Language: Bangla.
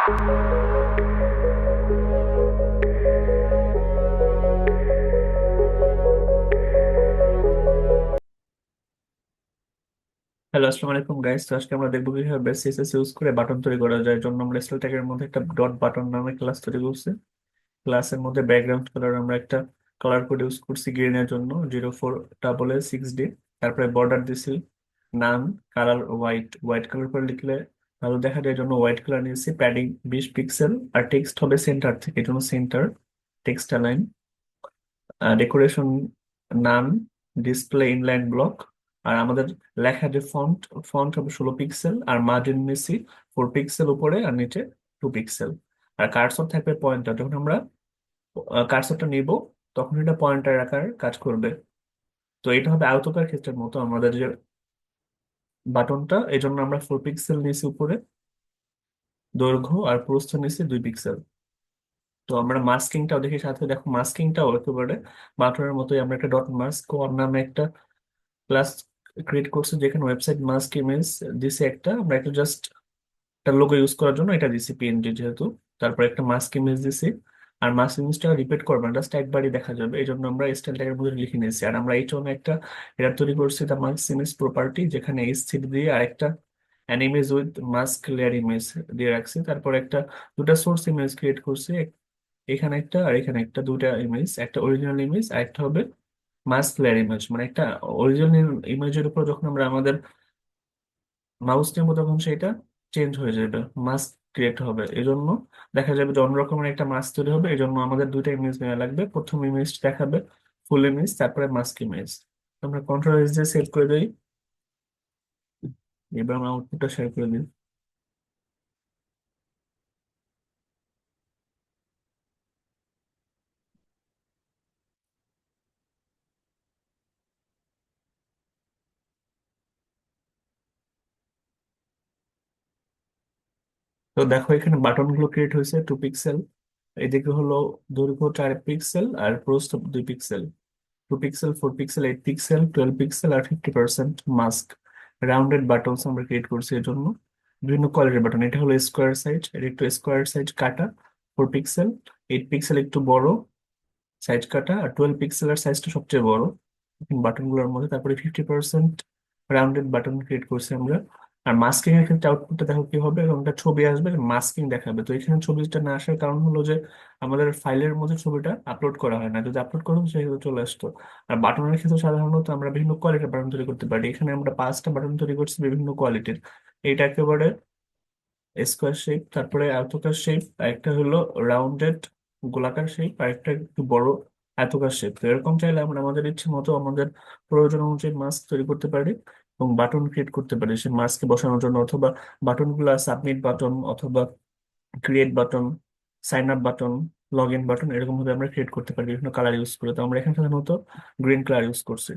হ্যালো, আসসালামু আলাইকুম গাইস। তো আজকে আমরা দেখবো কিভাবে সিএসএস ইউজ করে বাটন তৈরি করা যায়। এর জন্য আমরা স্টাইল ট্যাগের মধ্যে একটা ডট বাটন নামে ক্লাস তৈরি করছি। ক্লাসের মধ্যে ব্যাকগ্রাউন্ড কালার আমরা একটা কালার কোড ইউজ করছি গ্রিনের জন্য 0466D। তারপরে বর্ডার দিছি none colour white, white colour করে লিখলে ভালো দেখা যায়, এই জন্য হোয়াইট কালার নিয়েছি। প্যাডিং 20 পিক্সেল, আর টেক্সট হবে সেন্টার থেকে, এই জন্য centre text line. Decoration none, display inline block. আর আমাদের লেখা যে ফন্ট, ফন্ট হবে 16 পিক্সেল, আর মার্জিন নিচ্ছি 4 পিক্সেল উপরে আর নিচে 2 পিক্সেল। আর কার্সর থাকবে পয়েন্টার, যখন আমরা কার্সরটা নিব তখন এটা পয়েন্টার আকার কাজ করবে। তো এটা হবে আয়তকার ক্ষেত্রের মতো আমাদের যে বাটনটা, এই জন্য আমরা 4 পিক্সেল নিয়েছি উপরে দৈর্ঘ্য, আর প্রস্থ নিয়েছি 2 পিক্সেল। তো আমরা মাস্কিংটাও দেখি সাথে, দেখো মাস্কিংটাও একেবারে বাটনের মতোই। আমরা একটা ডট মাস্ক ওর নামে একটা ক্লাস ক্রিয়েট করছি, যেখানে ওয়েবসাইট মাস্ক ইমেজ দিছি একটা। আমরা একটা জাস্ট একটা লোগো ইউজ করার জন্য এটা দিছি পিএনজি যেহেতু। তারপর একটা মাস্ক ইমেজ দিছি, আর মাস্ক ইমেজটা রিপিট করবে না, জাস্ট একবারই দেখা যাবে, এই জন্য আমরা স্টাইল ট্যাগের মধ্যে লিখে নিয়েছি। আর আমরা এই জন্য একটা এটা তৈরি করছি, দ্য মাস্ক ইমেজ প্রপার্টি, যেখানে এইচ3 দিয়ে আর একটা an image with mask layer image দিয়ে রাখছি। তারপর একটা দুটা সোর্স ইমেজ ক্রিয়েট করছি, এখানে একটা আর এখানে একটা, দুটা ইমেজ, একটা অরিজিনাল ইমেজ আর একটা হবে মাস্ক লেয়ার ইমেজ। মানে একটা অরিজিনাল ইমেজের উপর যখন আমরা আমাদের মাউস নেবো তখন সেটা চেঞ্জ হয়ে যাবে, মাস্ক ক্রিয়েট হবে। এই জন্য দেখা যাবে যে অন্য রকমের একটা মাস্ক তৈরি হবে। এই জন্য আমাদের দুইটা ইমেজ নেওয়া লাগবে, প্রথম ইমেজ দেখাবে ফুল ইমেজ, তারপরে মাস্ক ইমেজ। আমরা কন্ট্রোল এস দিয়ে সেভ করে দিই, এবার আমরা আউটপুটটা শেয়ার করে দিই। তো দেখো এখানে বাটন গুলো ক্রিয়েট হয়েছে 2 পিক্সেল, এদিকে হলো দৈর্ঘ্য 4 পিক্সেল আর প্রস্থ 2 pixel. 2 pixel, 4 pixel, 8 pixel, 12 pixel আর 50% মাস্ক রাউন্ডেড বাটনস আমরা ক্রিয়েট করছি। এর জন্য বিভিন্ন কোয়ালিটির বাটন। এটা হলো স্কোয়ার সাইজ, এটা একটু স্কোয়ার সাইজ কাটা 4 পিক্সেল, 8 পিক্সেল একটু বড় সাইজ কাটা, আর 12 পিক্সেলের সাইজটা সবচেয়ে বড় বাটন গুলোর মধ্যে। তারপরে 50% রাউন্ডেড বাটন ক্রিয়েট করছি আমরা। আর মাস্কিং এর ক্ষেত্রে আউটপুটটা দেখো কি হবে, এবং একটা ছবি আসবে, মাস্কিং দেখাবে। তো এখানে ছবিটা না আসার কারণ হলো যে আমাদের ফাইলের মধ্যে ছবিটা আপলোড করা হয় না, যদি আপলোড করতাম সেক্ষেত্রে চলে আসতো। আর বাটনের ক্ষেত্রে সাধারণত আমরা বিভিন্ন কোয়ালিটির বাটন তৈরি করতে পারি। এখানে আমরা 5টা বাটন তৈরি করছি বিভিন্ন কোয়ালিটির। এটা একেবারে স্কোয়ার শেপ, তারপরে আয়তাকার শেপ, একটা হলো রাউন্ডেড গোলাকার শেপ, আর একটা একটু বড় আয়তাকার শেপ। তো এরকম চাইলে আমরা আমাদের ইচ্ছে মতো আমাদের প্রয়োজন অনুযায়ী মাস্ক তৈরি করতে পারি এবং বাটন ক্রিয়েট করতে পারি সেই মাস্কে বসানোর জন্য। অথবা বাটন গুলা সাবমিট বাটন, অথবা create button, sign up button, log in button, এরকম ভাবে আমরা ক্রিয়েট করতে পারি বিভিন্ন কালার ইউজ করে। তো আমরা এখানে সাধারণত গ্রিন কালার ইউজ করছি।